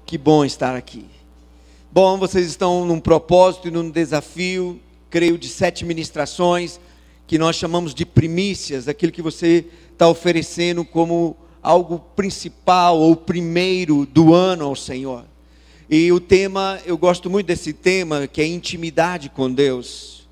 Que bom estar aqui. Bom, vocês estão num propósito e num desafio, creio, de 7 ministrações, que nós chamamos de primícias, aquilo que você está oferecendo como algo principal ou primeiro do ano ao Senhor. E o tema, eu gosto muito desse tema, que é intimidade com Deus.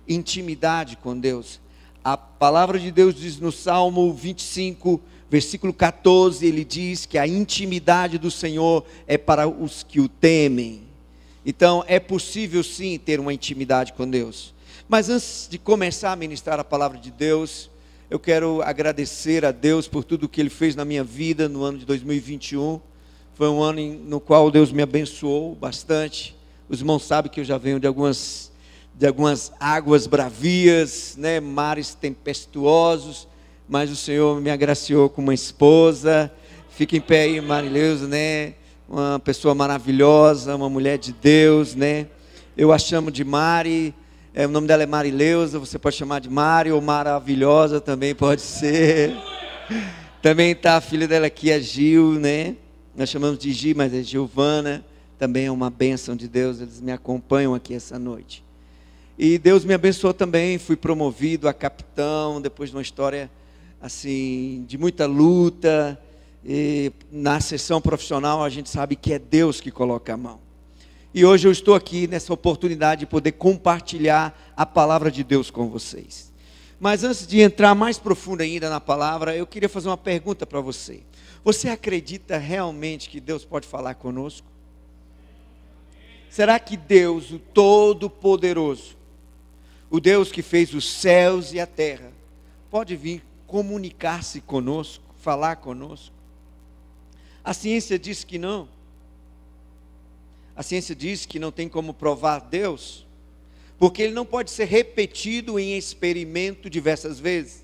Intimidade com Deus. A palavra de Deus diz no Salmo 25, versículo 14, ele diz que a intimidade do Senhor é para os que o temem. Então, é possível sim ter uma intimidade com Deus. Mas antes de começar a ministrar a palavra de Deus, eu quero agradecer a Deus por tudo que Ele fez na minha vida no ano de 2021. Foi um ano no qual Deus me abençoou bastante. Os irmãos sabem que eu já venho de algumas águas bravias, né, mares tempestuosos, mas o Senhor me agraciou com uma esposa. Fica em pé aí, Marileusa, né? Uma pessoa maravilhosa, uma mulher de Deus, né? Eu a chamo de Mari, o nome dela é Marileusa, você pode chamar de Mari ou Maravilhosa também pode ser. Também está a filha dela aqui, a Gil, né? Nós chamamos de Gi, mas é Giovana, também é uma bênção de Deus, eles me acompanham aqui essa noite. E Deus me abençoou também, fui promovido a capitão, depois de uma história assim, de muita luta. E na sessão profissional a gente sabe que é Deus que coloca a mão. E hoje eu estou aqui nessa oportunidade de poder compartilhar a palavra de Deus com vocês. Mas antes de entrar mais profundo ainda na palavra, eu queria fazer uma pergunta para você. Você acredita realmente que Deus pode falar conosco? Será que Deus, o Todo-Poderoso, o Deus que fez os céus e a terra, pode vir comunicar-se conosco, falar conosco? A ciência diz que não. A ciência diz que não tem como provar Deus, porque Ele não pode ser repetido em experimento diversas vezes.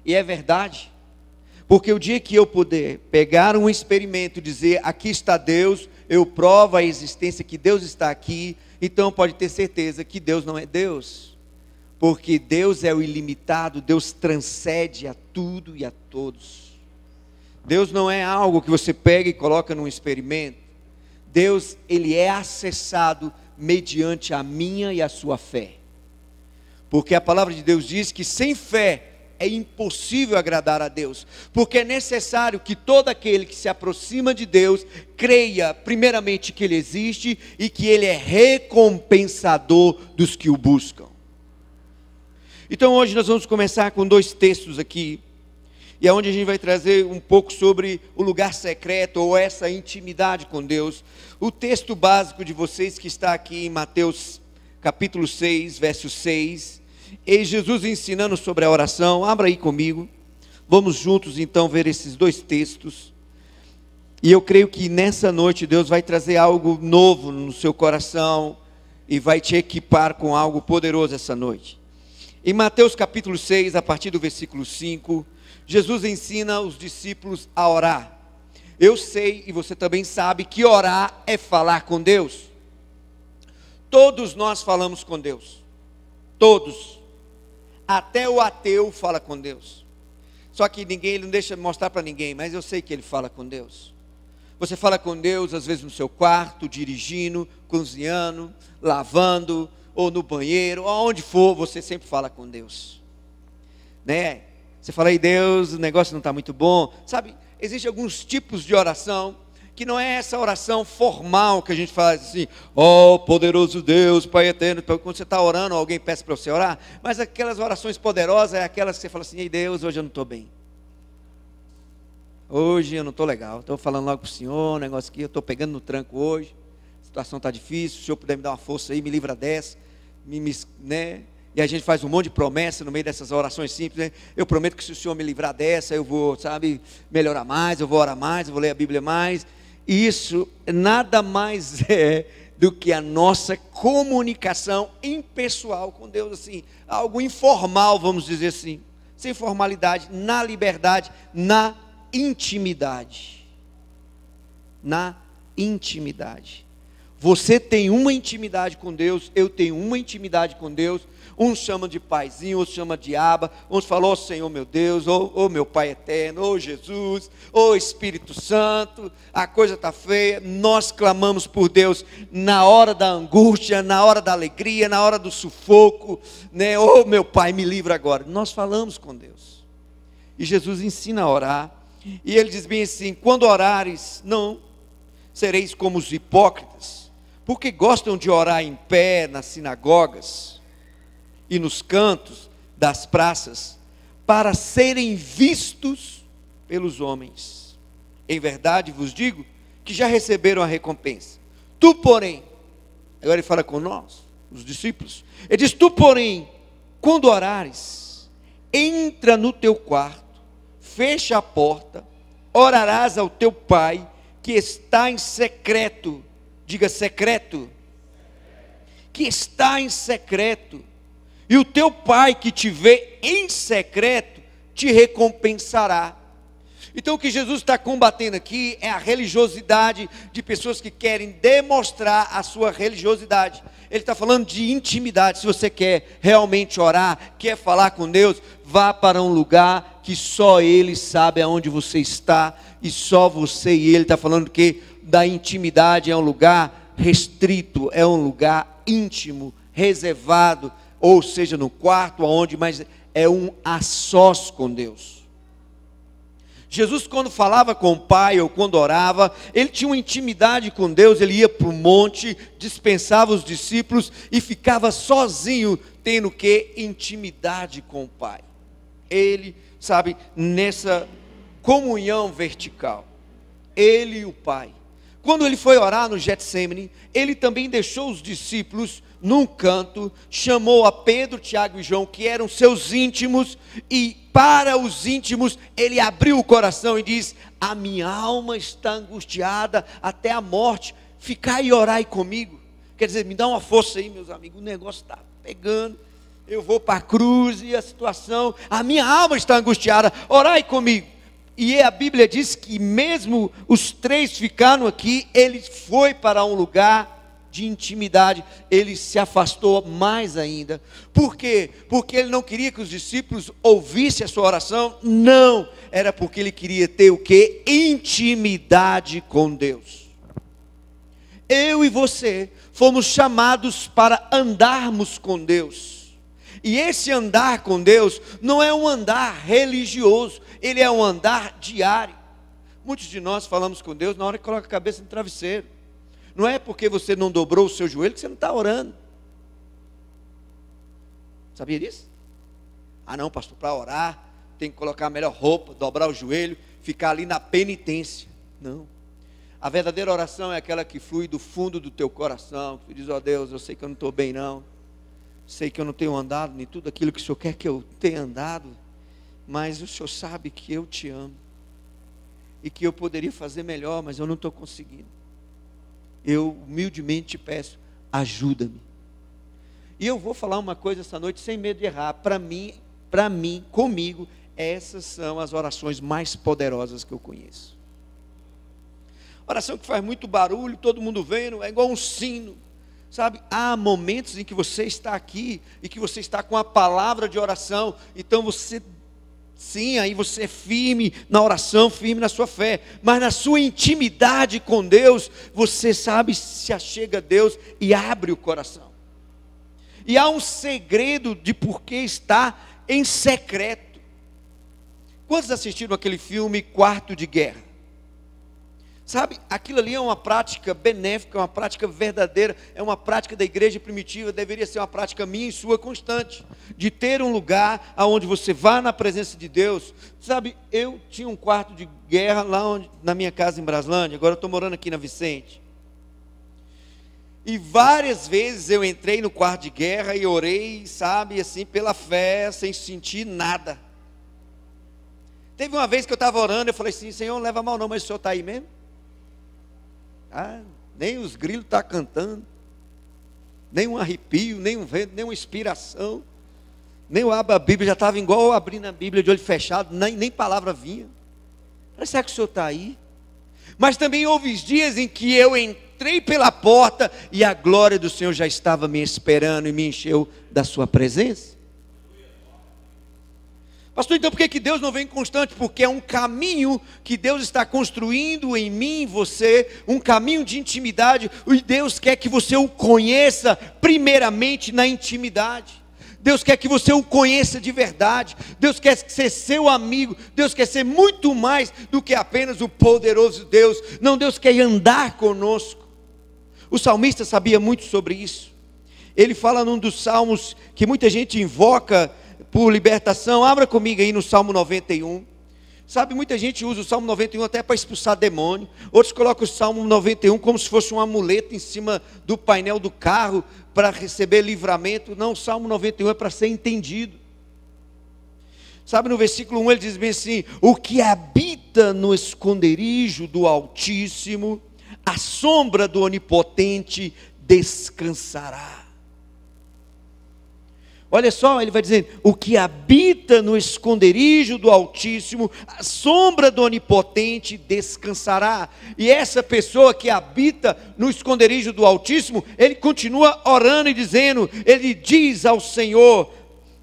E é verdade, porque o dia que eu puder pegar um experimento e dizer, aqui está Deus, eu provo a existência que Deus está aqui, então pode ter certeza que Deus não é Deus. Porque Deus é o ilimitado, Deus transcende a tudo e a todos. Deus não é algo que você pega e coloca num experimento. Deus, Ele é acessado mediante a minha e a sua fé. Porque a palavra de Deus diz que sem fé é impossível agradar a Deus. Porque é necessário que todo aquele que se aproxima de Deus, creia primeiramente que Ele existe e que Ele é recompensador dos que o buscam. Então hoje nós vamos começar com 2 textos aqui, e é onde a gente vai trazer um pouco sobre o lugar secreto, ou essa intimidade com Deus. O texto básico de vocês que está aqui em Mateus capítulo 6, verso 6, e Jesus ensinando sobre a oração. Abra aí comigo, vamos juntos então ver esses 2 textos, e eu creio que nessa noite Deus vai trazer algo novo no seu coração, e vai te equipar com algo poderoso essa noite. Em Mateus capítulo 6, a partir do versículo 5, Jesus ensina os discípulos a orar. Eu sei, e você também sabe, que orar é falar com Deus. Todos nós falamos com Deus. Todos. Até o ateu fala com Deus. Só que ele não deixa mostrar para ninguém, mas eu sei que ele fala com Deus. Você fala com Deus, às vezes no seu quarto, dirigindo, cozinhando, lavando, ou no banheiro, aonde for, você sempre fala com Deus, né? Você fala, aí Deus, o negócio não está muito bom, sabe? Existem alguns tipos de oração, que não é essa oração formal que a gente faz assim, ó poderoso Deus, Pai eterno, quando você está orando, alguém peça para você orar, mas aquelas orações poderosas, é aquelas que você fala assim, ei Deus, hoje eu não estou bem, hoje eu não estou legal, estou falando logo para o Senhor, um negócio aqui, eu estou pegando no tranco hoje, a situação está difícil, se o Senhor puder me dar uma força aí, me livra dessa, né? E a gente faz um monte de promessa no meio dessas orações simples, né? Eu prometo que se o Senhor me livrar dessa, eu vou, sabe, melhorar mais, eu vou orar mais, eu vou ler a Bíblia mais. E isso nada mais é do que a nossa comunicação impessoal com Deus, assim, algo informal, vamos dizer assim, sem formalidade, na liberdade, na intimidade. Na intimidade. Você tem uma intimidade com Deus, eu tenho uma intimidade com Deus. Uns chamam de paizinho, outros chamam de aba, uns falam, ó Senhor meu Deus, ou meu Pai eterno, ou Jesus, ou Espírito Santo. A coisa está feia. Nós clamamos por Deus na hora da angústia, na hora da alegria, na hora do sufoco, né? Oh meu Pai, me livra agora. Nós falamos com Deus, e Jesus ensina a orar, e ele diz bem assim: quando orares, não sereis como os hipócritas, porque gostam de orar em pé nas sinagogas e nos cantos das praças, para serem vistos pelos homens. Em verdade vos digo que já receberam a recompensa. Tu, porém, agora ele fala com nós, os discípulos, ele diz: tu, porém, quando orares, entra no teu quarto, fecha a porta, orarás ao teu Pai que está em secreto. Diga secreto. Que está em secreto. E o teu Pai que te vê em secreto te recompensará. Então o que Jesus está combatendo aqui é a religiosidade de pessoas que querem demonstrar a sua religiosidade. Ele está falando de intimidade. Se você quer realmente orar, quer falar com Deus, vá para um lugar que só Ele sabe aonde você está, e só você e Ele. Está falando que da intimidade é um lugar restrito, é um lugar íntimo, reservado, ou seja, no quarto, aonde, mas é um a sós com Deus. Jesus, quando falava com o Pai, ou quando orava, ele tinha uma intimidade com Deus. Ele ia para o monte, dispensava os discípulos e ficava sozinho, tendo que intimidade com o Pai. Ele, sabe, nessa comunhão vertical, ele e o Pai. Quando ele foi orar no Getsêmani, ele também deixou os discípulos num canto, chamou a Pedro, Tiago e João, que eram seus íntimos, e para os íntimos ele abriu o coração e diz: a minha alma está angustiada até a morte, ficai e orai comigo. Quer dizer, me dá uma força aí, meus amigos, o negócio está pegando, eu vou para a cruz e a situação, a minha alma está angustiada, orai comigo. E a Bíblia diz que mesmo os três ficaram aqui, ele foi para um lugar de intimidade, ele se afastou mais ainda. Por quê? Porque ele não queria que os discípulos ouvissem a sua oração. Não, era porque ele queria ter o quê? Intimidade com Deus. Eu e você fomos chamados para andarmos com Deus. E esse andar com Deus não é um andar religioso, ele é um andar diário. Muitos de nós falamos com Deus na hora que coloca a cabeça no travesseiro. Não é porque você não dobrou o seu joelho que você não está orando. Sabia disso? Ah não, pastor, para orar tem que colocar a melhor roupa, dobrar o joelho, ficar ali na penitência. Não. A verdadeira oração é aquela que flui do fundo do teu coração, que diz: ó Deus, eu sei que eu não estou bem não, sei que eu não tenho andado nem tudo aquilo que o Senhor quer que eu tenha andado, mas o Senhor sabe que eu te amo, e que eu poderia fazer melhor, mas eu não estou conseguindo. Eu humildemente te peço, ajuda-me. E eu vou falar uma coisa essa noite sem medo de errar. Para mim, comigo, essas são as orações mais poderosas que eu conheço. Oração que faz muito barulho, todo mundo vendo, é igual um sino. Sabe, há momentos em que você está aqui e que você está com a palavra de oração, então você, sim, aí você é firme na oração, firme na sua fé, mas na sua intimidade com Deus, você sabe, se achega a Deus e abre o coração. E há um segredo de por que está em secreto. Quantos assistiram aquele filme Quarto de Guerra? Sabe, aquilo ali é uma prática benéfica, uma prática verdadeira, é uma prática da igreja primitiva, deveria ser uma prática minha e sua constante, de ter um lugar onde você vá na presença de Deus. Sabe, eu tinha um quarto de guerra lá na minha casa em Braslândia, agora eu estou morando aqui na Vicente. E várias vezes eu entrei no quarto de guerra e orei, sabe, assim, pela fé, sem sentir nada. Teve uma vez que eu estava orando, eu falei assim: Senhor, não leva mal não, mas o Senhor está aí mesmo? Ah, nem os grilos estão cantando, nem um arrepio, nem um vento, nem uma inspiração, nem eu abro a Bíblia, já estava igual eu abrindo a Bíblia de olho fechado, nem palavra vinha. Será que o Senhor está aí? Mas também houve dias em que eu entrei pela porta e a glória do Senhor já estava me esperando e me encheu da sua presença. Pastor, então por que Deus não vem constante? Porque é um caminho que Deus está construindo em mim, em você, um caminho de intimidade, e Deus quer que você o conheça primeiramente na intimidade. Deus quer que você o conheça de verdade. Deus quer ser seu amigo. Deus quer ser muito mais do que apenas o poderoso Deus. Não, Deus quer andar conosco. O salmista sabia muito sobre isso. Ele fala num dos salmos que muita gente invoca por libertação. Abra comigo aí no Salmo 91. Sabe, muita gente usa o Salmo 91 até para expulsar demônio. Outros colocam o Salmo 91 como se fosse um amuleto em cima do painel do carro para receber livramento. Não, o Salmo 91 é para ser entendido. Sabe, no versículo 1 ele diz bem assim: o que habita no esconderijo do Altíssimo, à sombra do Onipotente descansará. Olha só, ele vai dizendo: o que habita no esconderijo do Altíssimo, à sombra do Onipotente descansará. E essa pessoa que habita no esconderijo do Altíssimo, ele continua orando e dizendo, ele diz ao Senhor,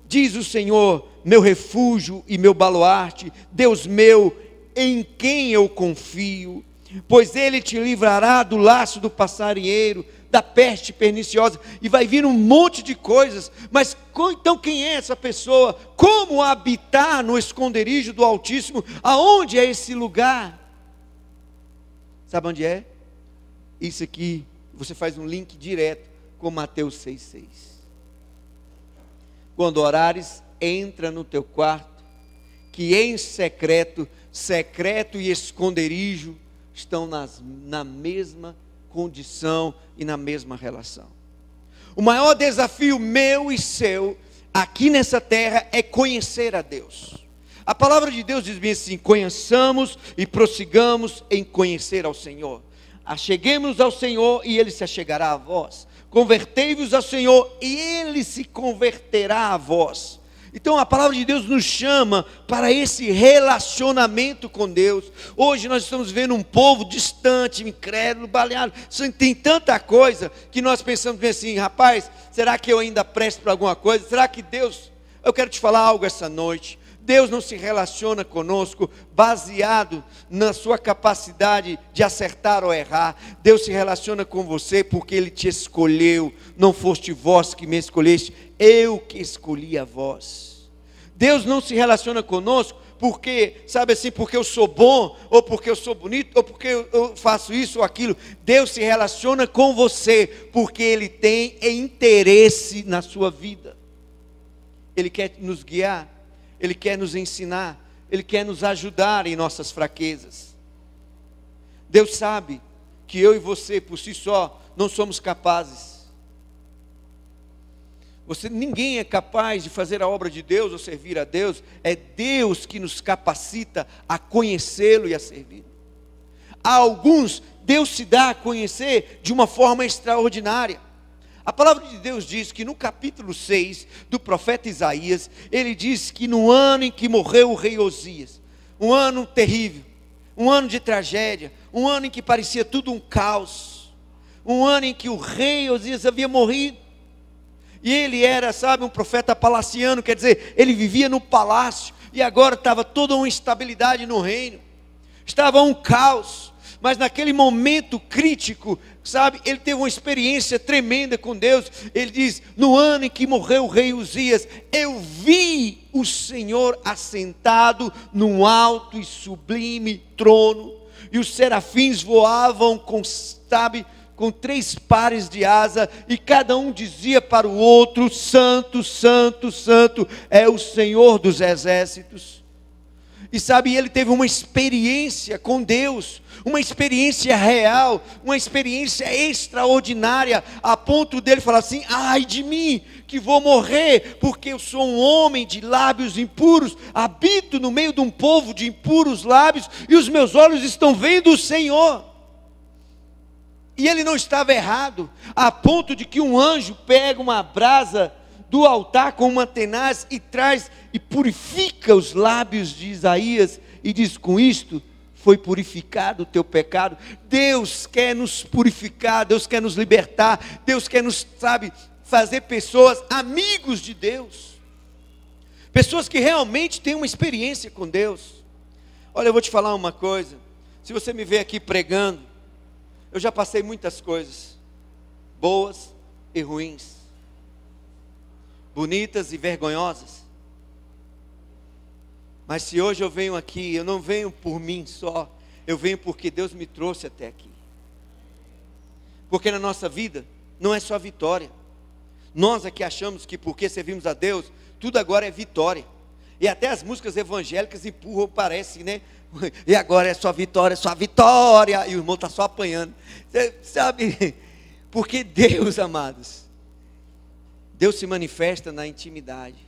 diz o Senhor, meu refúgio e meu baluarte, Deus meu, em quem eu confio, pois ele te livrará do laço do passarinheiro, da peste perniciosa, e vai vir um monte de coisas. Mas então quem é essa pessoa? Como habitar no esconderijo do Altíssimo? Aonde é esse lugar? Sabe onde é? Isso aqui, você faz um link direto com Mateus 6,6. Quando orares, entra no teu quarto, que em secreto e esconderijo estão na mesma condição e na mesma relação. O maior desafio meu e seu aqui nessa terra é conhecer a Deus. A palavra de Deus diz bem assim: conheçamos e prossigamos em conhecer ao Senhor. Acheguemos-nos ao Senhor e Ele se achegará a vós. Convertei-vos ao Senhor e Ele se converterá a vós. Então a palavra de Deus nos chama para esse relacionamento com Deus. Hoje nós estamos vendo um povo distante, incrédulo, baleado. Tem tanta coisa que nós pensamos bem assim: rapaz, será que eu ainda presto para alguma coisa? Será que Deus... Eu quero te falar algo essa noite. Deus não se relaciona conosco baseado na sua capacidade de acertar ou errar. Deus se relaciona com você porque Ele te escolheu. Não foste vós que me escolheste, eu que escolhi a vós. Deus não se relaciona conosco porque, sabe assim, porque eu sou bom, ou porque eu sou bonito, ou porque eu faço isso ou aquilo. Deus se relaciona com você porque Ele tem interesse na sua vida. Ele quer nos guiar, Ele quer nos ensinar, Ele quer nos ajudar em nossas fraquezas. Deus sabe que eu e você, por si só, não somos capazes. Ninguém é capaz de fazer a obra de Deus ou servir a Deus. É Deus que nos capacita a conhecê-lo e a servir. A alguns, Deus se dá a conhecer de uma forma extraordinária. A palavra de Deus diz que no capítulo 6 do profeta Isaías, ele diz que no ano em que morreu o rei Osias, um ano terrível, um ano de tragédia, um ano em que parecia tudo um caos, um ano em que o rei Osias havia morrido, e ele era, sabe, um profeta palaciano, quer dizer, ele vivia no palácio, e agora estava toda uma instabilidade no reino, estava um caos. Mas naquele momento crítico, sabe, ele teve uma experiência tremenda com Deus. Ele diz: no ano em que morreu o rei Uzias, eu vi o Senhor assentado num alto e sublime trono, e os serafins voavam com 3 pares de asa, e cada um dizia para o outro: Santo, Santo, Santo é o Senhor dos exércitos. E sabe, ele teve uma experiência com Deus, uma experiência real, uma experiência extraordinária, a ponto dele falar assim: ai de mim, que vou morrer, porque eu sou um homem de lábios impuros, habito no meio de um povo de impuros lábios, e os meus olhos estão vendo o Senhor. E ele não estava errado, a ponto de que um anjo pega uma brasa do altar com uma tenaz e traz e purifica os lábios de Isaías, e diz: com isto foi purificado o teu pecado. Deus quer nos purificar, Deus quer nos libertar, Deus quer nos, fazer pessoas amigos de Deus. Pessoas que realmente têm uma experiência com Deus. Olha, eu vou te falar uma coisa. Se você me vê aqui pregando, eu já passei muitas coisas, boas e ruins, bonitas e vergonhosas. Mas se hoje eu venho aqui, eu não venho por mim só, eu venho porque Deus me trouxe até aqui. Porque na nossa vida não é só vitória. Nós aqui achamos que porque servimos a Deus, tudo agora é vitória. E até as músicas evangélicas empurram, parece, né? E agora é só vitória, e o irmão está só apanhando. Você sabe? Porque Deus, amados, Deus se manifesta na intimidade.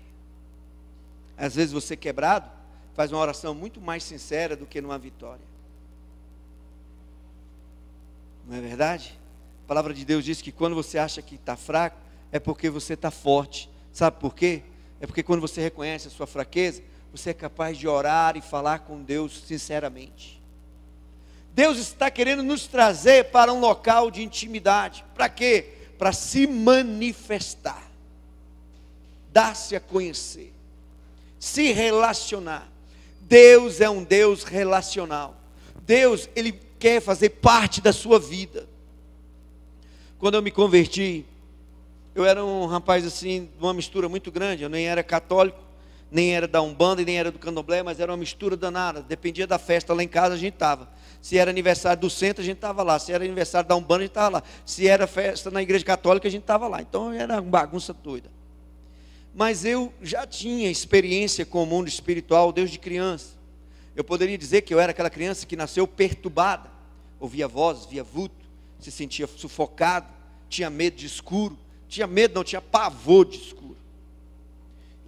Às vezes você quebrado, faz uma oração muito mais sincera do que numa vitória. Não é verdade? A palavra de Deus diz que quando você acha que está fraco, é porque você está forte. Sabe por quê? É porque quando você reconhece a sua fraqueza, você é capaz de orar e falar com Deus sinceramente. Deus está querendo nos trazer para um local de intimidade. Para quê? Para se manifestar, dar-se a conhecer, se relacionar. Deus é um Deus relacional. Deus, Ele quer fazer parte da sua vida. Quando eu me converti, eu era um rapaz assim, de uma mistura muito grande. Eu nem era católico, nem era da Umbanda e nem era do Candomblé, mas era uma mistura danada. Dependia da festa lá em casa, a gente estava. Se era aniversário do centro, a gente estava lá. Se era aniversário da Umbanda, a gente estava lá. Se era festa na igreja católica, a gente estava lá. Então era uma bagunça doida. Mas eu já tinha experiência com o mundo espiritual desde criança. Eu poderia dizer que eu era aquela criança que nasceu perturbada. Ouvia vozes, via vulto, se sentia sufocado, tinha medo de escuro. Tinha medo, não, tinha pavor de escuro.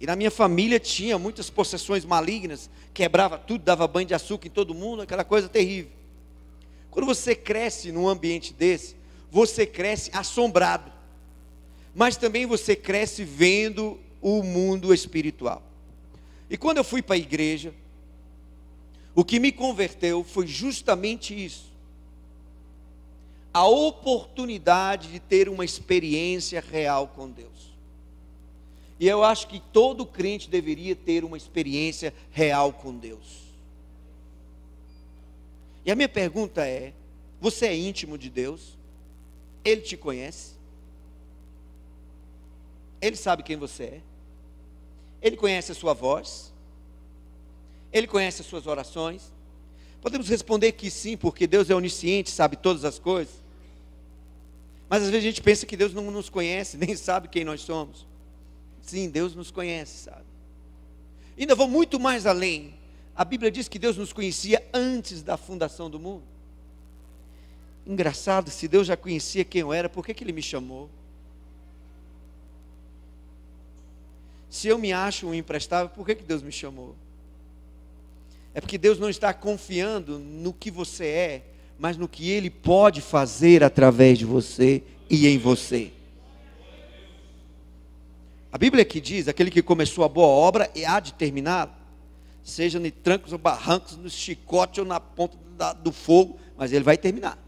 E na minha família tinha muitas possessões malignas, quebrava tudo, dava banho de açúcar em todo mundo, aquela coisa terrível. Quando você cresce num ambiente desse, você cresce assombrado. Mas também você cresce vendo o mundo espiritual. E quando eu fui para a igreja, o que me converteu foi justamente isso. A oportunidade de ter uma experiência real com Deus. E eu acho que todo crente deveria ter uma experiência real com Deus. E a minha pergunta é: você é íntimo de Deus? Ele te conhece? Ele sabe quem você é? Ele conhece a sua voz? Ele conhece as suas orações? Podemos responder que sim, porque Deus é onisciente, sabe todas as coisas. Mas às vezes a gente pensa que Deus não nos conhece, nem sabe quem nós somos. Sim, Deus nos conhece, sabe. Ainda vou muito mais além. A Bíblia diz que Deus nos conhecia antes da fundação do mundo. Engraçado, se Deus já conhecia quem eu era, por que Ele me chamou? Se eu me acho um imprestável, por que Deus me chamou? É porque Deus não está confiando no que você é, mas no que Ele pode fazer através de você e em você. A Bíblia aqui diz: aquele que começou a boa obra há de terminá-la, seja em trancos ou barrancos, no chicote ou na ponta do fogo, mas Ele vai terminar.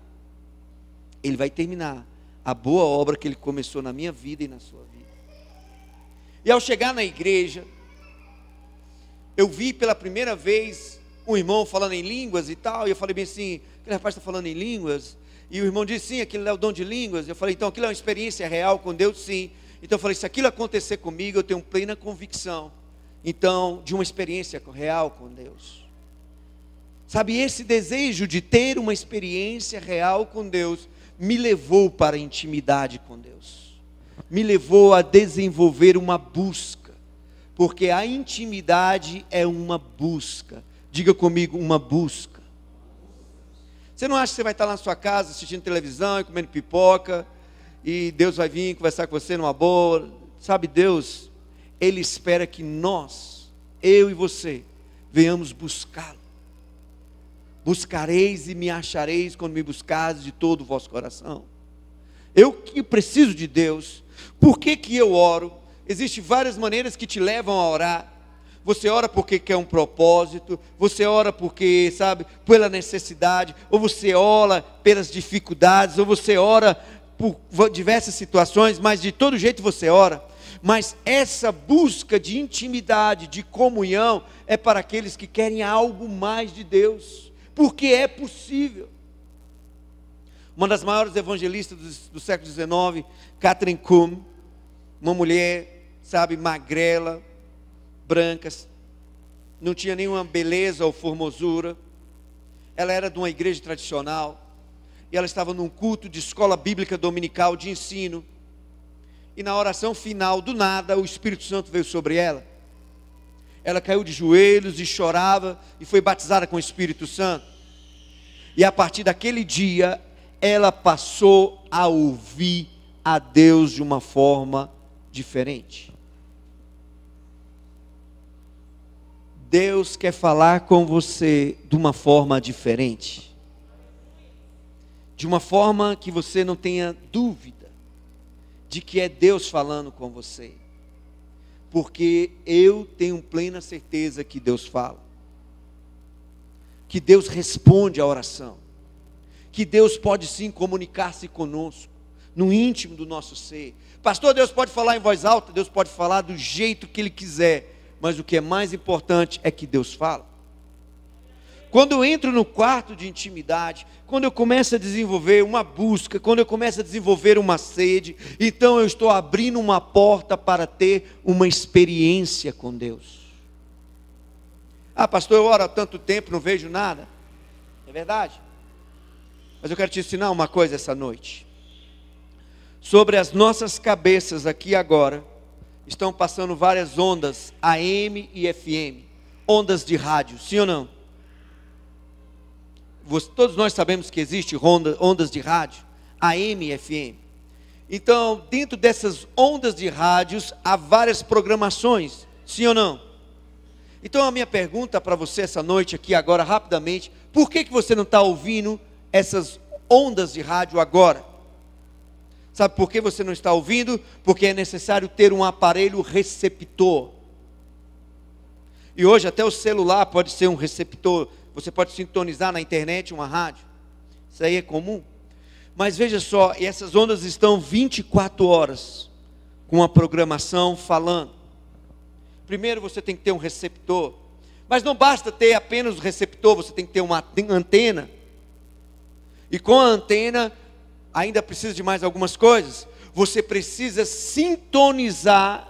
Ele vai terminar a boa obra que Ele começou na minha vida e na sua vida. E ao chegar na igreja, eu vi pela primeira vez um irmão falando em línguas e tal, e eu falei bem assim: aquele rapaz está falando em línguas? E o irmão disse: sim, aquilo é o dom de línguas. Eu falei: então aquilo é uma experiência real com Deus? Sim. Então eu falei: se aquilo acontecer comigo, eu tenho plena convicção, então, de uma experiência real com Deus. Sabe, esse desejo de ter uma experiência real com Deus, me levou para a intimidade com Deus. Me levou a desenvolver uma busca, porque a intimidade é uma busca. Diga comigo: uma busca. Você não acha que você vai estar lá na sua casa assistindo televisão e comendo pipoca, e Deus vai vir conversar com você numa boa? Sabe, Deus, Ele espera que nós, eu e você, venhamos buscá-lo. Buscareis e me achareis quando me buscares de todo o vosso coração. Eu que preciso de Deus. Por que eu oro? Existem várias maneiras que te levam a orar. Você ora porque quer um propósito, você ora porque, sabe, pela necessidade, ou você ora pelas dificuldades, ou você ora por diversas situações, mas de todo jeito você ora. Mas essa busca de intimidade, de comunhão, é para aqueles que querem algo mais de Deus, porque é possível. Uma das maiores evangelistas do século XIX, Kathryn Kuhn, uma mulher, sabe, magrela, branca, não tinha nenhuma beleza ou formosura. Ela era de uma igreja tradicional, e ela estava num culto de escola bíblica dominical de ensino, e na oração final, do nada, o Espírito Santo veio sobre ela. Ela caiu de joelhos e chorava, e foi batizada com o Espírito Santo. E a partir daquele dia, ela passou a ouvir a Deus de uma forma diferente. Deus quer falar com você de uma forma diferente, de uma forma que você não tenha dúvida de que é Deus falando com você, porque eu tenho plena certeza que Deus fala, que Deus responde à oração, que Deus pode sim comunicar-se conosco, no íntimo do nosso ser. Pastor, Deus pode falar em voz alta, Deus pode falar do jeito que Ele quiser, mas o que é mais importante é que Deus fala. Quando eu entro no quarto de intimidade, quando eu começo a desenvolver uma busca, quando eu começo a desenvolver uma sede, então eu estou abrindo uma porta para ter uma experiência com Deus. Ah, pastor, eu oro há tanto tempo, não vejo nada. É verdade. Mas eu quero te ensinar uma coisa essa noite. Sobre as nossas cabeças aqui agora, estão passando várias ondas, AM e FM, ondas de rádio, sim ou não? Todos nós sabemos que existe ondas de rádio, AM e FM. Então, dentro dessas ondas de rádios, há várias programações, sim ou não? Então, a minha pergunta para você essa noite aqui agora, rapidamente, por que você não está ouvindo essas ondas de rádio agora? Sabe por que você não está ouvindo? Porque é necessário ter um aparelho receptor. E hoje até o celular pode ser um receptor. Você pode sintonizar na internet uma rádio. Isso aí é comum. Mas veja só, essas ondas estão 24 horas com a programação falando. Primeiro você tem que ter um receptor. Mas não basta ter apenas o receptor, você tem que ter uma antena. E com a antena ainda precisa de mais algumas coisas. Você precisa sintonizar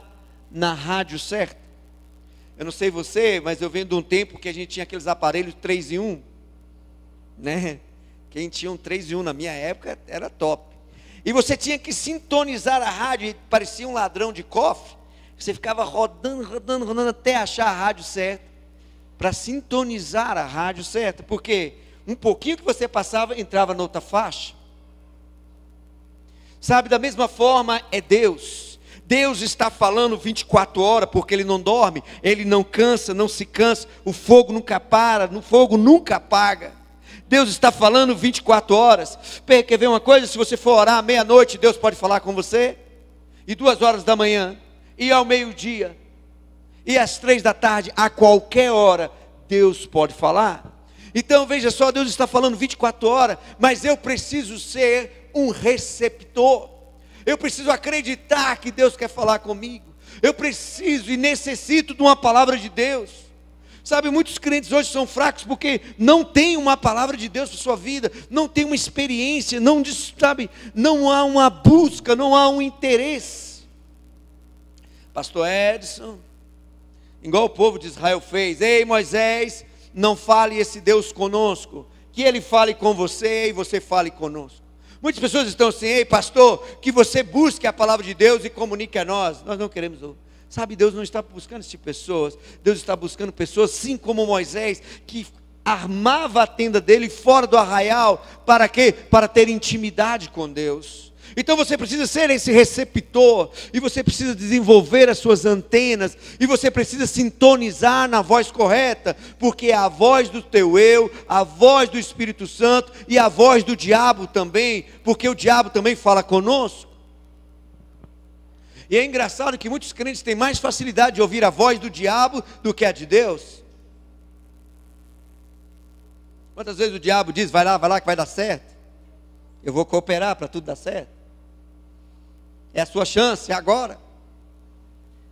na rádio certa. Eu não sei você, mas eu venho de um tempo que a gente tinha aqueles aparelhos 3 em 1, né? Quem tinha um 3 em 1 na minha época era top. E você tinha que sintonizar a rádio, e parecia um ladrão de cofre. Você ficava rodando até achar a rádio certa, para sintonizar a rádio certa, porque um pouquinho que você passava, entrava na outra faixa. Sabe, da mesma forma é Deus. Deus está falando 24 horas, porque Ele não dorme, Ele não cansa, não se cansa, o fogo nunca para, o fogo nunca apaga. Deus está falando 24 horas. Quer ver uma coisa? Se você for orar à meia-noite, Deus pode falar com você, e 2 horas da manhã, e ao meio-dia, e às 3 da tarde, a qualquer hora, Deus pode falar. Então veja só, Deus está falando 24 horas, mas eu preciso ser um receptor. Eu preciso acreditar que Deus quer falar comigo. Eu preciso e necessito de uma palavra de Deus. Sabe, muitos crentes hoje são fracos porque não tem uma palavra de Deus para a sua vida, não tem uma experiência, não há uma busca, não há um interesse. Pastor Edson, igual o povo de Israel fez: ei Moisés, não fale esse Deus conosco, que Ele fale com você e você fale conosco. Muitas pessoas estão assim: ei pastor, que você busque a palavra de Deus e comunique a nós. Nós não queremos ouvir. Sabe, Deus não está buscando esse tipo de pessoas. Deus está buscando pessoas, assim como Moisés, que armava a tenda dele fora do arraial. Para quê? Para ter intimidade com Deus. Então você precisa ser esse receptor, e você precisa desenvolver as suas antenas, e você precisa sintonizar na voz correta, porque é a voz do teu eu, a voz do Espírito Santo, e a voz do diabo também, porque o diabo também fala conosco. E é engraçado que muitos crentes têm mais facilidade de ouvir a voz do diabo do que a de Deus. Quantas vezes o diabo diz, vai lá que vai dar certo. Eu vou cooperar para tudo dar certo. É a sua chance, é agora.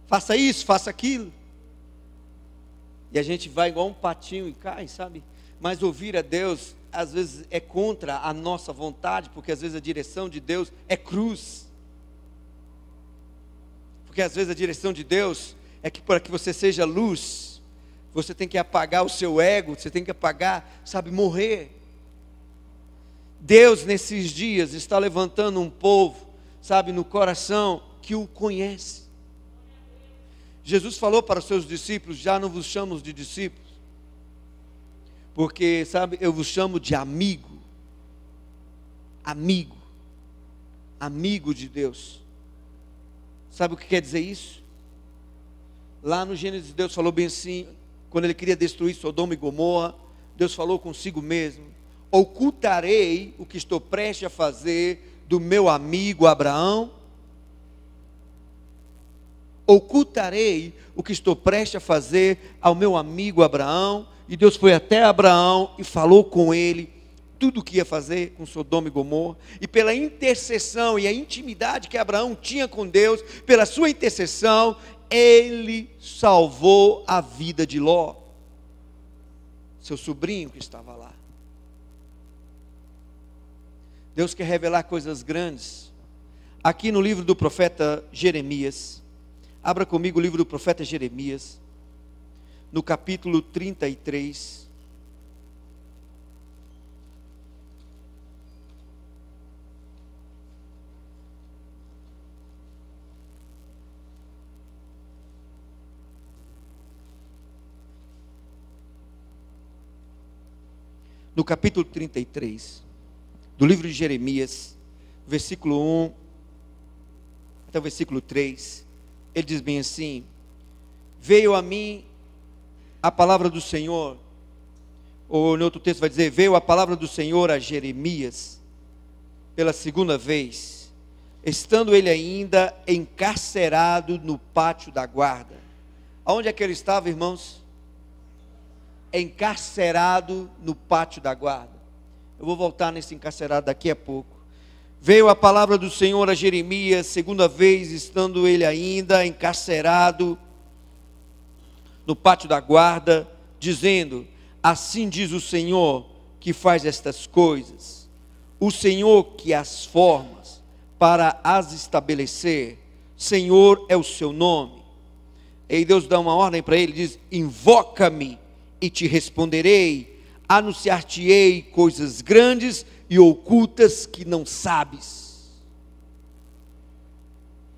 Faça isso, faça aquilo. E a gente vai igual um patinho e cai, sabe? Mas ouvir a Deus, às vezes é contra a nossa vontade, porque às vezes a direção de Deus é cruz. Porque às vezes a direção de Deus é que para que você seja luz, você tem que apagar o seu ego, você tem que apagar, sabe, morrer. Deus nesses dias está levantando um povo, sabe, no coração que o conhece. Jesus falou para os seus discípulos, já não vos chamo de discípulos, porque, sabe, eu vos chamo de amigo. Amigo. Amigo de Deus. Sabe o que quer dizer isso? Lá no Gênesis, Deus falou bem assim, quando Ele queria destruir Sodoma e Gomorra, Deus falou consigo mesmo: ocultarei o que estou prestes a fazer do meu amigo Abraão? Ocultarei o que estou prestes a fazer ao meu amigo Abraão? E Deus foi até Abraão e falou com ele tudo o que ia fazer com Sodoma e Gomorra, e pela intercessão e a intimidade que Abraão tinha com Deus, pela sua intercessão, ele salvou a vida de Ló, seu sobrinho que estava lá. Deus quer revelar coisas grandes. Aqui no livro do profeta Jeremias, abra comigo o livro do profeta Jeremias, no capítulo 33. No capítulo 33, do livro de Jeremias, versículo 1 até o versículo 3, ele diz bem assim: veio a mim a palavra do Senhor, ou no outro texto vai dizer, veio a palavra do Senhor a Jeremias, pela segunda vez, estando ele ainda encarcerado no pátio da guarda. Aonde é que ele estava, irmãos? Encarcerado no pátio da guarda. Eu vou voltar nesse encarcerado daqui a pouco. Veio a palavra do Senhor a Jeremias, segunda vez, estando ele ainda encarcerado no pátio da guarda, dizendo: assim diz o Senhor que faz estas coisas, o Senhor que as formas para as estabelecer, Senhor é o seu nome. E Deus dá uma ordem para ele, diz: invoca-me e te responderei, anunciar-te-ei coisas grandes e ocultas que não sabes.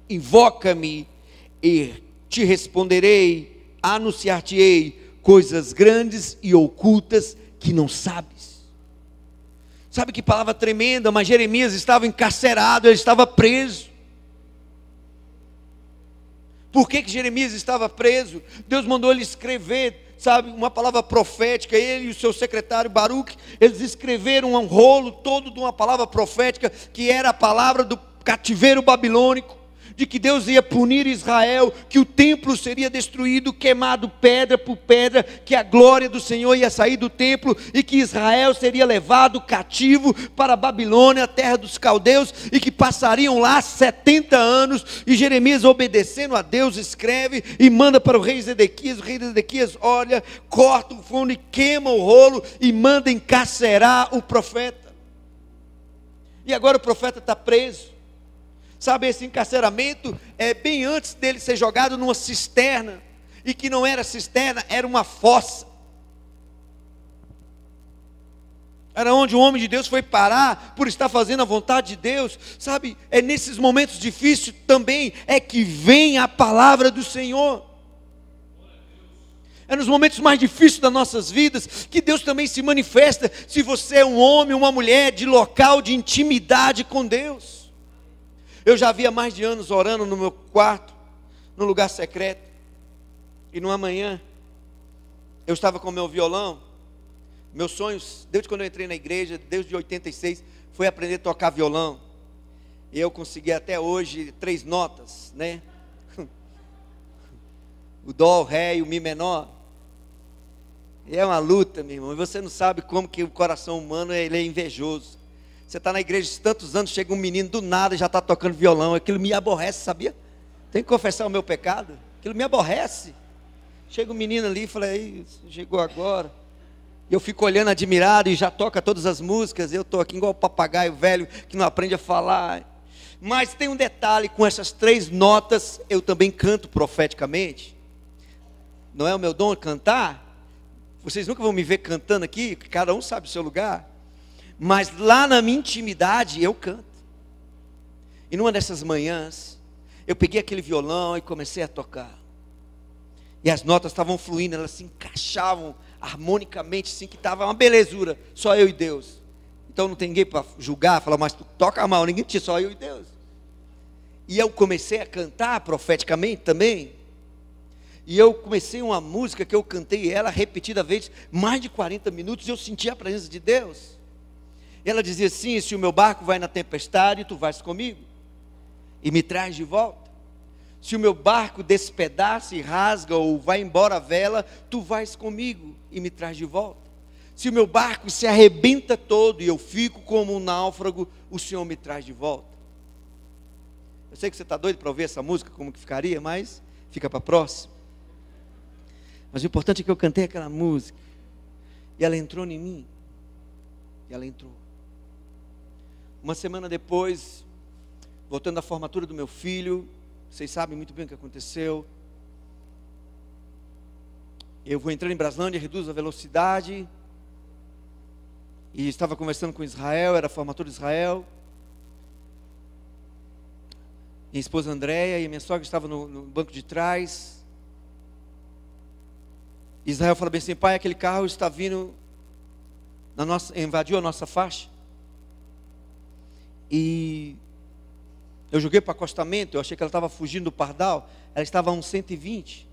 Invoca-me e te responderei, anunciar-te-ei coisas grandes e ocultas que não sabes. Sabe que palavra tremenda, mas Jeremias estava encarcerado, ele estava preso. Por que Jeremias estava preso? Deus mandou ele escrever, sabe, uma palavra profética. Ele e o seu secretário Baruque, eles escreveram um rolo todo de uma palavra profética, que era a palavra do cativeiro babilônico, de que Deus ia punir Israel, que o templo seria destruído, queimado pedra por pedra, que a glória do Senhor ia sair do templo, e que Israel seria levado cativo para a Babilônia, a terra dos caldeus, e que passariam lá 70 anos, e Jeremias, obedecendo a Deus, escreve e manda para o rei Zedequias. O rei Zedequias olha, corta o fundo e queima o rolo, e manda encarcerar o profeta. E agora o profeta está preso. Sabe, esse encarceramento é bem antes dele ser jogado numa cisterna, e que não era cisterna, era uma fossa. Era onde o homem de Deus foi parar, por estar fazendo a vontade de Deus. Sabe, é nesses momentos difíceis também, é que vem a palavra do Senhor. É nos momentos mais difíceis das nossas vidas, que Deus também se manifesta, se você é um homem, uma mulher, de local de intimidade com Deus. Eu já havia mais de anos orando no meu quarto, no lugar secreto, e numa manhã, eu estava com o meu violão. Meus sonhos, desde quando eu entrei na igreja, desde 86, foi aprender a tocar violão. Eu consegui até hoje 3 notas, né? O dó, o ré e o mi menor. E é uma luta, meu irmão. E você não sabe como que o coração humano ele é invejoso. Você está na igreja de tantos anos, chega um menino do nada e já está tocando violão. Aquilo me aborrece, sabia? Tem que confessar o meu pecado. Aquilo me aborrece. Chega um menino ali e fala, ei, chegou agora. E eu fico olhando admirado e já toca todas as músicas. Eu estou aqui igual o papagaio velho que não aprende a falar. Mas tem um detalhe, com essas 3 notas eu também canto profeticamente. Não é o meu dom cantar? Vocês nunca vão me ver cantando aqui, cada um sabe o seu lugar. Mas lá na minha intimidade eu canto. E numa dessas manhãs, eu peguei aquele violão e comecei a tocar. E as notas estavam fluindo, elas se encaixavam harmonicamente, assim, que estava uma belezura, só eu e Deus. Então não tem ninguém para julgar, falar, mas tu toca mal, ninguém tinha, só eu e Deus. E eu comecei a cantar profeticamente também. E eu comecei uma música que eu cantei ela repetida vezes, mais de 40 minutos, e eu senti a presença de Deus. E ela dizia assim, se o meu barco vai na tempestade, tu vais comigo, e me traz de volta. Se o meu barco despedaça e rasga, ou vai embora a vela, tu vais comigo, e me traz de volta. Se o meu barco se arrebenta todo, e eu fico como um náufrago, o Senhor me traz de volta. Eu sei que você está doido para ouvir essa música, como que ficaria, mas fica para a próxima. Mas o importante é que eu cantei aquela música, e ela entrou em mim, e ela entrou. Uma semana depois, voltando à formatura do meu filho, vocês sabem muito bem o que aconteceu. Eu vou entrar em Braslândia, reduzo a velocidade, e estava conversando com Israel, era a formatura de Israel. Minha esposa Andréia e minha sogra estavam no banco de trás. Israel falou bem assim, pai, aquele carro está vindo, invadiu a nossa faixa. E eu joguei para o acostamento, eu achei que ela estava fugindo do pardal, ela estava a uns 120.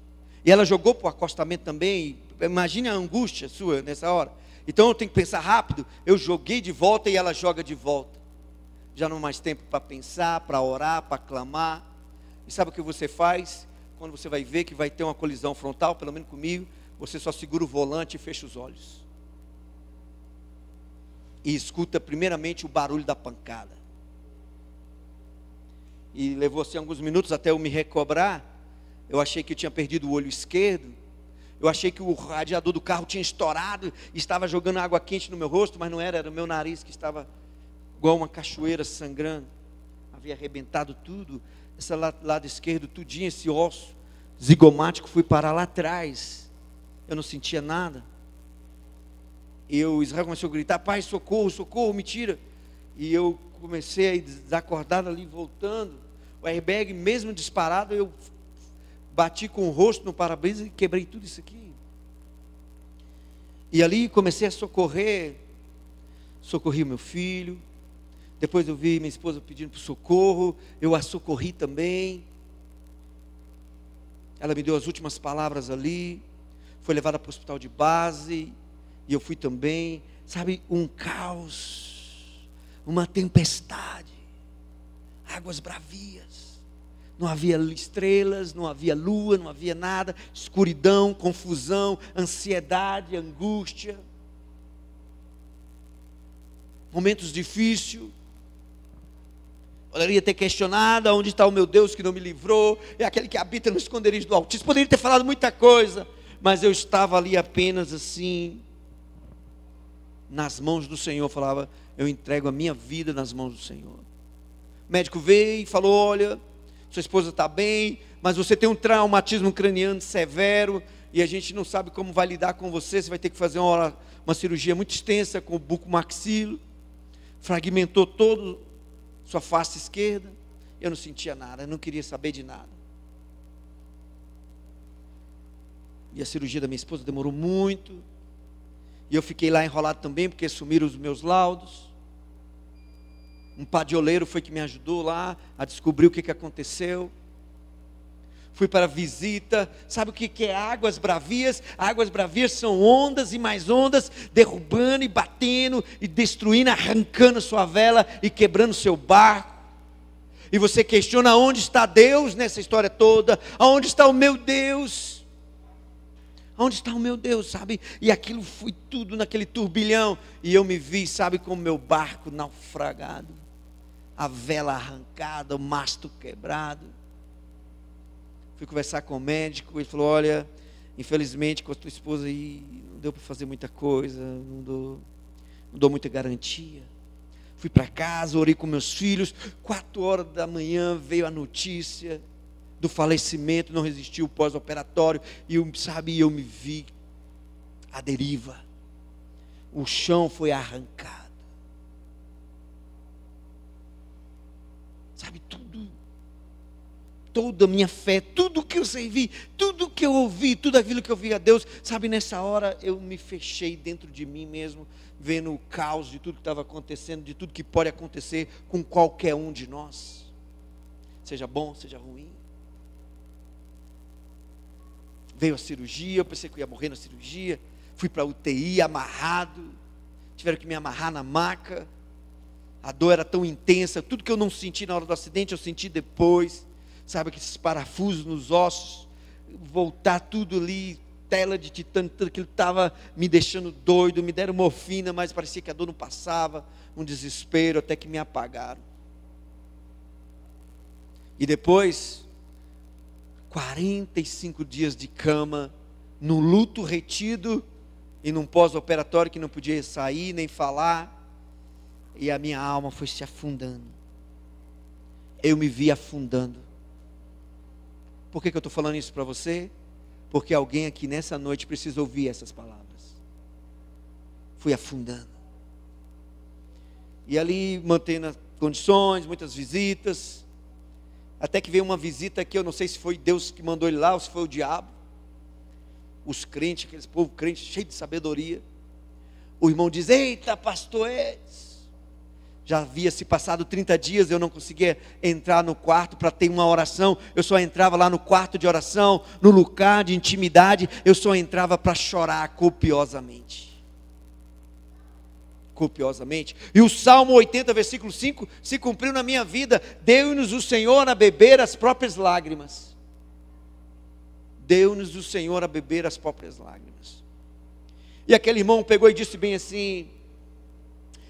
E ela jogou para o acostamento também, imagine a angústia sua nessa hora. Então eu tenho que pensar rápido, eu joguei de volta e ela joga de volta. Já não há mais tempo para pensar, para orar, para clamar. E sabe o que você faz? Quando você vai ver que vai ter uma colisão frontal, pelo menos comigo, você só segura o volante e fecha os olhos. E escuta primeiramente o barulho da pancada. E levou assim alguns minutos até eu me recobrar. Eu achei que eu tinha perdido o olho esquerdo. Eu achei que o radiador do carro tinha estourado e estava jogando água quente no meu rosto, mas não era, era o meu nariz que estava igual uma cachoeira sangrando. Havia arrebentado tudo. Esse lado esquerdo, tudinho, esse osso zigomático, fui parar lá atrás. Eu não sentia nada. E o Israel começou a gritar, pai, socorro, socorro, me tira. E eu comecei a ir desacordado ali, voltando. O airbag, mesmo disparado, eu bati com o rosto no para-brisa e quebrei tudo isso aqui. E ali comecei a socorrer. Socorri o meu filho. Depois eu vi minha esposa pedindo por socorro. Eu a socorri também. Ela me deu as últimas palavras ali. Foi levada para o hospital de base. E eu fui também. Sabe, um caos. Uma tempestade. Águas bravias. Não havia estrelas, não havia lua, não havia nada. Escuridão, confusão, ansiedade, angústia. Momentos difíceis. Poderia ter questionado, onde está o meu Deus que não me livrou? É aquele que habita no esconderijo do Altíssimo. Poderia ter falado muita coisa, mas eu estava ali apenas assim, nas mãos do Senhor. Eu falava, eu entrego a minha vida nas mãos do Senhor. O médico veio e falou, olha, sua esposa está bem, mas você tem um traumatismo craniano severo, e a gente não sabe como vai lidar com você. Você vai ter que fazer uma cirurgia muito extensa com o bucomaxilo. Fragmentou todo sua face esquerda. Eu não sentia nada, eu não queria saber de nada. E a cirurgia da minha esposa demorou muito. E eu fiquei lá enrolado também, porque sumiram os meus laudos. Um padioleiro foi que me ajudou lá a descobrir o que aconteceu. Fui para a visita. Sabe o que é águas bravias? Águas bravias são ondas e mais ondas, derrubando e batendo e destruindo, arrancando sua vela e quebrando seu barco. E você questiona: onde está Deus nessa história toda? Aonde está o meu Deus? Onde está o meu Deus, sabe? E aquilo foi tudo naquele turbilhão. E eu me vi, sabe, com o meu barco naufragado, a vela arrancada, o mastro quebrado. Fui conversar com o médico, ele falou: olha, infelizmente com a tua esposa aí não deu para fazer muita coisa, não dou muita garantia. Fui para casa, orei com meus filhos, 4 horas da manhã veio a notícia do falecimento, não resistiu o pós-operatório, e eu me vi à deriva, o chão foi arrancado, sabe, toda a minha fé, tudo que eu servi, tudo que eu ouvi, tudo aquilo que eu vi a Deus, sabe, nessa hora eu me fechei dentro de mim mesmo, vendo o caos de tudo que estava acontecendo, de tudo que pode acontecer com qualquer um de nós, seja bom, seja ruim. Veio a cirurgia, eu pensei que eu ia morrer na cirurgia, fui para a UTI amarrado, tiveram que me amarrar na maca, a dor era tão intensa, tudo que eu não senti na hora do acidente, eu senti depois, sabe, aqueles parafusos nos ossos, voltar tudo ali, tela de titânio, tudo aquilo estava me deixando doido, me deram morfina, mas parecia que a dor não passava, um desespero, até que me apagaram. E depois, 45 dias de cama, no luto retido, e num pós-operatório que não podia sair, nem falar, e a minha alma foi se afundando, eu me vi afundando. Por que eu estou falando isso para você? Porque alguém aqui nessa noite precisa ouvir essas palavras. Fui afundando, e ali mantendo as condições, muitas visitas, até que veio uma visita que eu não sei se foi Deus que mandou ele lá, ou se foi o diabo. Os crentes, aqueles povo crente, cheio de sabedoria. O irmão diz: eita, pastor Edson, já havia se passado 30 dias, eu não conseguia entrar no quarto para ter uma oração, eu só entrava lá no quarto de oração, no lugar de intimidade, eu só entrava para chorar copiosamente. Copiosamente. E o Salmo 80, versículo 5, se cumpriu na minha vida: deu-nos o Senhor a beber as próprias lágrimas. Deu-nos o Senhor a beber as próprias lágrimas. E aquele irmão pegou e disse bem assim: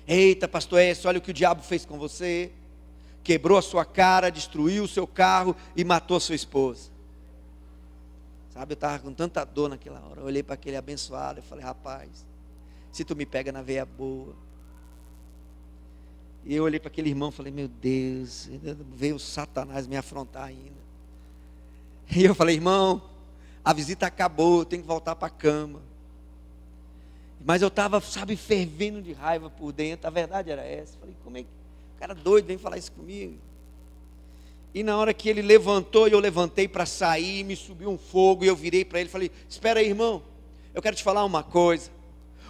eita, pastor Edson, olha o que o diabo fez com você, quebrou a sua cara, destruiu o seu carro e matou a sua esposa. Sabe, eu estava com tanta dor naquela hora, eu olhei para aquele abençoado e falei: rapaz, se tu me pega na veia boa. E eu olhei para aquele irmão e falei: meu Deus, veio Satanás me afrontar ainda. E eu falei: irmão, a visita acabou, eu tenho que voltar para a cama. Mas eu estava, sabe, fervendo de raiva por dentro, a verdade era essa. Falei: como é que o cara doido vem falar isso comigo? E na hora que ele levantou, e eu levantei para sair, me subiu um fogo, e eu virei para ele e falei: espera aí, irmão, eu quero te falar uma coisa.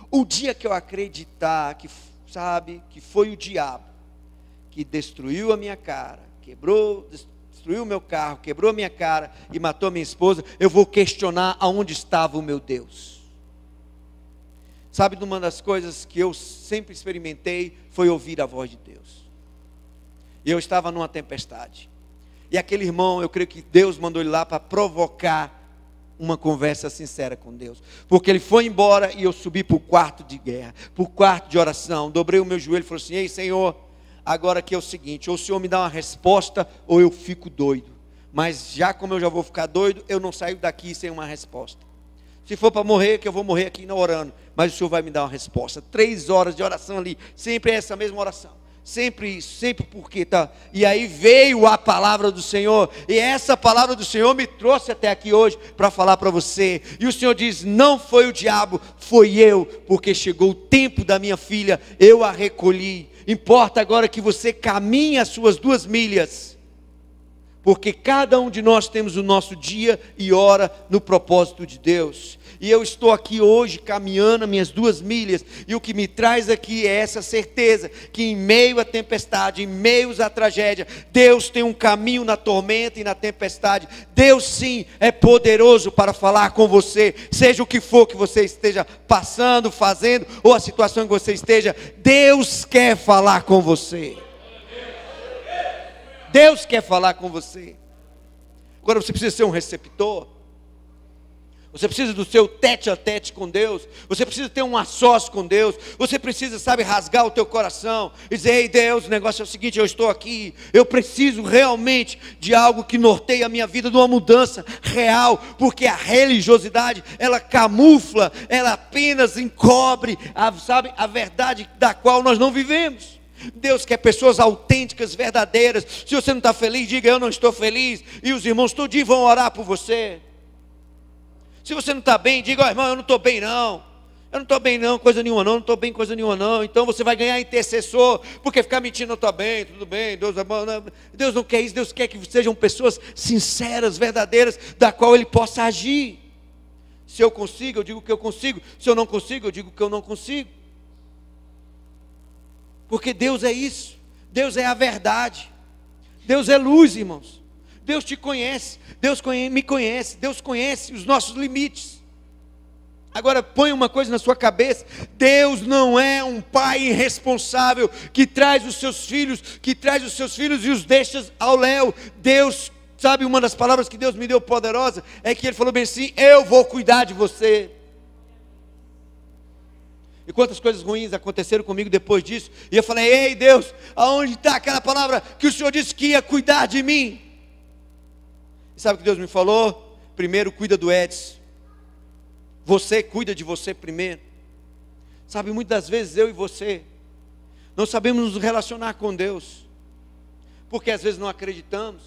O dia que eu acreditar que, sabe, que foi o diabo que destruiu a minha cara, destruiu o meu carro, quebrou a minha cara e matou a minha esposa, eu vou questionar aonde estava o meu Deus. Sabe, uma das coisas que eu sempre experimentei foi ouvir a voz de Deus. E eu estava numa tempestade, e aquele irmão, eu creio que Deus mandou ele lá para provocar uma conversa sincera com Deus, porque ele foi embora e eu subi para o quarto de guerra, para o quarto de oração, dobrei o meu joelho e falei assim: ei, Senhor, agora aqui é o seguinte, ou o Senhor me dá uma resposta, ou eu fico doido, mas já como eu já vou ficar doido, eu não saio daqui sem uma resposta. Se for para morrer, que eu vou morrer aqui não orando, mas o Senhor vai me dar uma resposta. 3 horas de oração ali, sempre essa mesma oração, sempre isso, sempre porque tá. E aí veio a palavra do Senhor, e essa palavra do Senhor me trouxe até aqui hoje para falar para você. E o Senhor diz: não foi o diabo, foi eu, porque chegou o tempo da minha filha, eu a recolhi. Importa agora que você caminhe as suas 2 milhas, porque cada um de nós temos o nosso dia e hora no propósito de Deus. E eu estou aqui hoje caminhando as minhas 2 milhas, e o que me traz aqui é essa certeza, que em meio à tempestade, em meio à tragédia, Deus tem um caminho na tormenta e na tempestade. Deus sim é poderoso para falar com você, seja o que for que você esteja passando, fazendo, ou a situação que você esteja, Deus quer falar com você. Deus quer falar com você. Agora você precisa ser um receptor. Você precisa do seu tete a tete com Deus. Você precisa ter um a sós com Deus. Você precisa, sabe, rasgar o teu coração e dizer: ei Deus, o negócio é o seguinte, eu estou aqui, eu preciso realmente de algo que norteie a minha vida, de uma mudança real, porque a religiosidade, ela camufla, ela apenas encobre a verdade da qual nós não vivemos. Deus quer pessoas autênticas, verdadeiras. Se você não está feliz, diga: eu não estou feliz, e os irmãos todinho vão orar por você. Se você não está bem, diga: irmão, eu não estou bem não, eu não estou bem não, coisa nenhuma não, não estou bem coisa nenhuma não. Então você vai ganhar intercessor, porque ficar mentindo: não estou bem, tudo bem, Deus é bom. Não. Deus não quer isso, Deus quer que sejam pessoas sinceras, verdadeiras, da qual Ele possa agir. Se eu consigo, eu digo que eu consigo. Se eu não consigo, eu digo que eu não consigo. Porque Deus é isso, Deus é a verdade, Deus é luz, irmãos. Deus te conhece, me conhece, Deus conhece os nossos limites. Agora põe uma coisa na sua cabeça: Deus não é um pai irresponsável que traz os seus filhos e os deixa ao léu. Deus, sabe, uma das palavras que Deus me deu poderosa é que Ele falou bem assim: eu vou cuidar de você. E quantas coisas ruins aconteceram comigo depois disso, e eu falei: ei Deus, aonde está aquela palavra que o Senhor disse que ia cuidar de mim? E sabe o que Deus me falou? Primeiro cuida do Edson, você cuida de você primeiro. Sabe, muitas das vezes eu e você não sabemos nos relacionar com Deus, porque às vezes não acreditamos,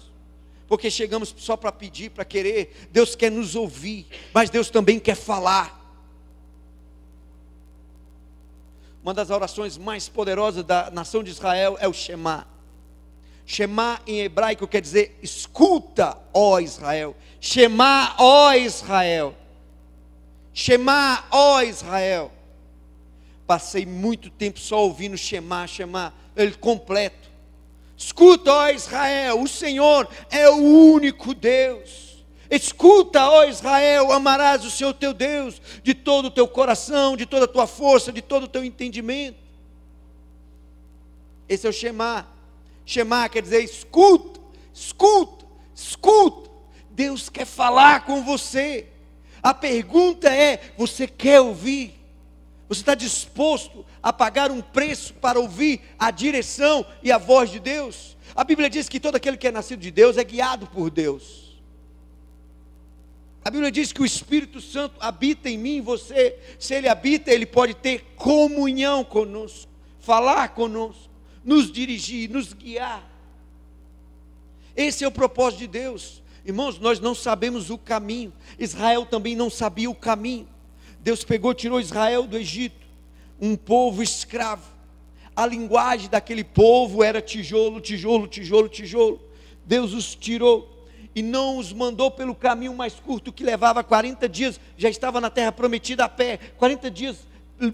porque chegamos só para pedir, para querer. Deus quer nos ouvir, mas Deus também quer falar. Uma das orações mais poderosas da nação de Israel é o Shema. Shema em hebraico quer dizer: escuta, ó Israel. Shema, ó Israel. Shema, ó Israel. Passei muito tempo só ouvindo Shema, ele completo. Escuta, ó Israel, o Senhor é o único Deus. Escuta, ó Israel, amarás o Senhor teu Deus de todo o teu coração, de toda a tua força, de todo o teu entendimento. Esse é o Shema. Shema quer dizer: escuta, escuta, escuta. Deus quer falar com você. A pergunta é: você quer ouvir? Você está disposto a pagar um preço para ouvir a direção e a voz de Deus? A Bíblia diz que todo aquele que é nascido de Deus é guiado por Deus. A Bíblia diz que o Espírito Santo habita em mim e você. Se Ele habita, Ele pode ter comunhão conosco, falar conosco, nos dirigir, nos guiar. Esse é o propósito de Deus. Irmãos, nós não sabemos o caminho. Israel também não sabia o caminho. Deus pegou, tirou Israel do Egito, um povo escravo. A linguagem daquele povo era tijolo, tijolo, tijolo, tijolo. Deus os tirou e não os mandou pelo caminho mais curto, que levava 40 dias, já estava na terra prometida a pé, 40 dias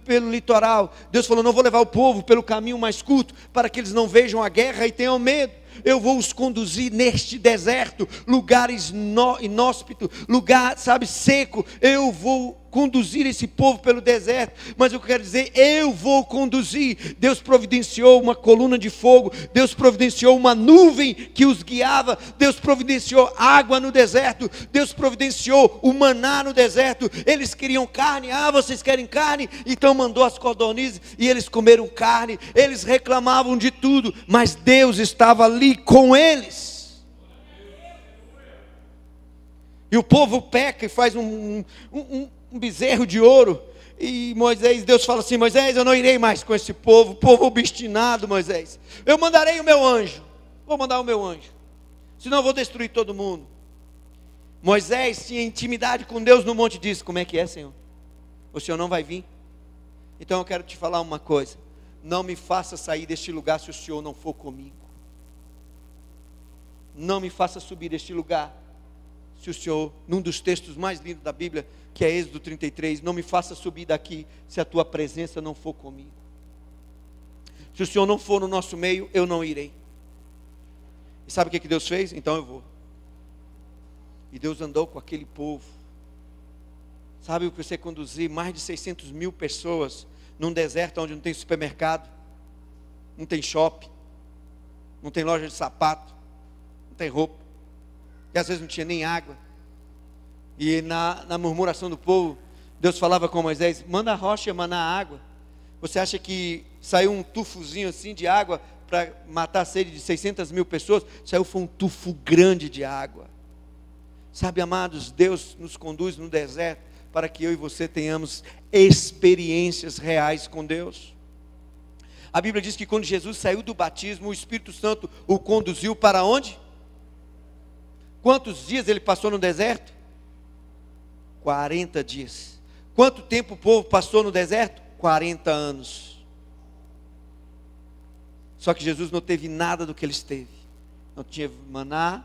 pelo litoral. Deus falou: não vou levar o povo pelo caminho mais curto, para que eles não vejam a guerra e tenham medo. Eu vou os conduzir neste deserto, lugares inóspitos, lugar, sabe, seco. Eu vou conduzir esse povo pelo deserto, mas eu quero dizer, eu vou conduzir. Deus providenciou uma coluna de fogo, Deus providenciou uma nuvem que os guiava, Deus providenciou água no deserto, Deus providenciou o maná no deserto. Eles queriam carne: vocês querem carne? Então mandou as codornizes e eles comeram carne. Eles reclamavam de tudo, mas Deus estava ali com eles. E o povo peca e faz um bezerro de ouro. E Deus fala assim: Moisés, eu não irei mais com esse povo obstinado, Moisés. Eu mandarei o meu anjo. Vou mandar o meu anjo, senão eu vou destruir todo mundo. Moisés tinha intimidade com Deus no monte e disse: como é que é, Senhor? O Senhor não vai vir? Então eu quero te falar uma coisa: não me faça sair deste lugar se o Senhor não for comigo. Não me faça subir deste lugar se o Senhor, num dos textos mais lindos da Bíblia, que é Êxodo 33, não me faça subir daqui se a tua presença não for comigo. Se o Senhor não for no nosso meio, eu não irei. E sabe o que Deus fez? Então eu vou. E Deus andou com aquele povo. Sabe o que você conduzir mais de 600 mil pessoas num deserto onde não tem supermercado, não tem shopping, não tem loja de sapato, tem roupa. E às vezes não tinha nem água. E na murmuração do povo, Deus falava com Moisés: manda a rocha emanar água. Você acha que saiu um tufozinho assim de água para matar a sede de 600 mil pessoas? Saiu foi um tufo grande de água. Sabe, amados, Deus nos conduz no deserto para que eu e você tenhamos experiências reais com Deus. A Bíblia diz que quando Jesus saiu do batismo, o Espírito Santo o conduziu para onde? Quantos dias ele passou no deserto? 40 dias. Quanto tempo o povo passou no deserto? 40 anos. Só que Jesus não teve nada do que eles teve. Não tinha maná,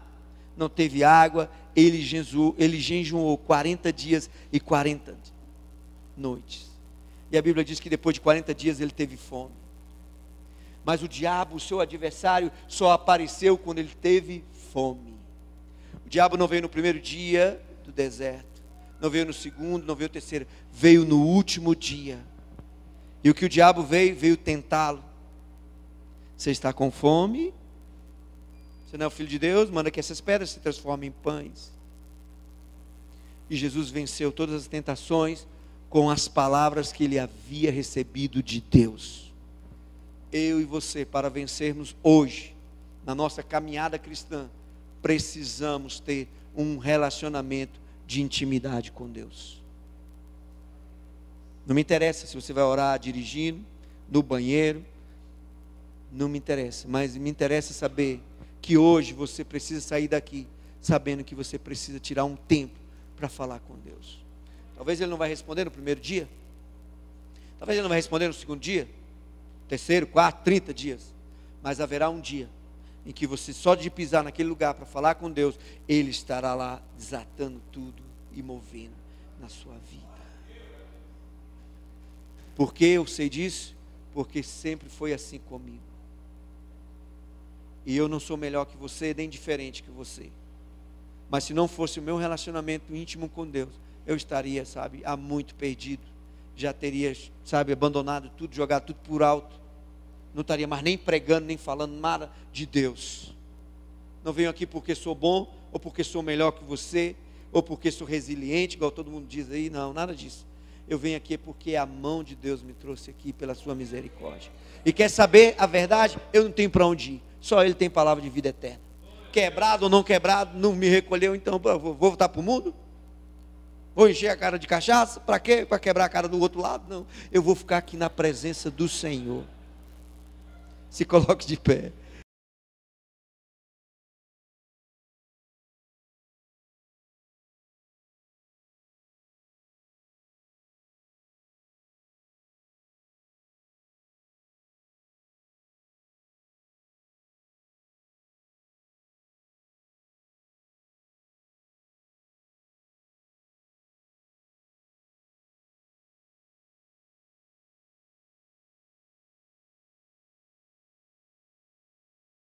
não teve água. Ele jejuou 40 dias e 40 noites. E a Bíblia diz que depois de 40 dias ele teve fome. Mas o diabo, o seu adversário, só apareceu quando ele teve fome. O diabo não veio no primeiro dia do deserto, não veio no segundo, não veio no terceiro, veio no último dia. E o que o diabo veio tentá-lo. Você está com fome? Você não é o filho de Deus? Manda que essas pedras se transformem em pães. E Jesus venceu todas as tentações com as palavras que ele havia recebido de Deus. Eu e você, para vencermos hoje, na nossa caminhada cristã, precisamos ter um relacionamento de intimidade com Deus. Não me interessa se você vai orar dirigindo, no banheiro, não me interessa, mas me interessa saber que hoje você precisa sair daqui sabendo que você precisa tirar um tempo para falar com Deus. Talvez ele não vai responder no primeiro dia, talvez ele não vai responder no segundo dia, terceiro, quarto, 30 dias, mas haverá um dia em que você só de pisar naquele lugar para falar com Deus, Ele estará lá desatando tudo e movendo na sua vida. Por que eu sei disso? Porque sempre foi assim comigo. E eu não sou melhor que você, nem diferente que você. Mas se não fosse o meu relacionamento íntimo com Deus, eu estaria, sabe, há muito perdido. Já teria, sabe, abandonado tudo, jogado tudo por alto. Não estaria mais nem pregando, nem falando nada de Deus. Não venho aqui porque sou bom, ou porque sou melhor que você, ou porque sou resiliente, igual todo mundo diz aí. Não, nada disso. Eu venho aqui porque a mão de Deus me trouxe aqui pela sua misericórdia. E quer saber a verdade? Eu não tenho para onde ir. Só Ele tem palavra de vida eterna. Quebrado ou não quebrado, não me recolheu, então vou voltar para o mundo? Vou encher a cara de cachaça? Para quê? Para quebrar a cara do outro lado? Não. Eu vou ficar aqui na presença do Senhor. Se coloque de pé.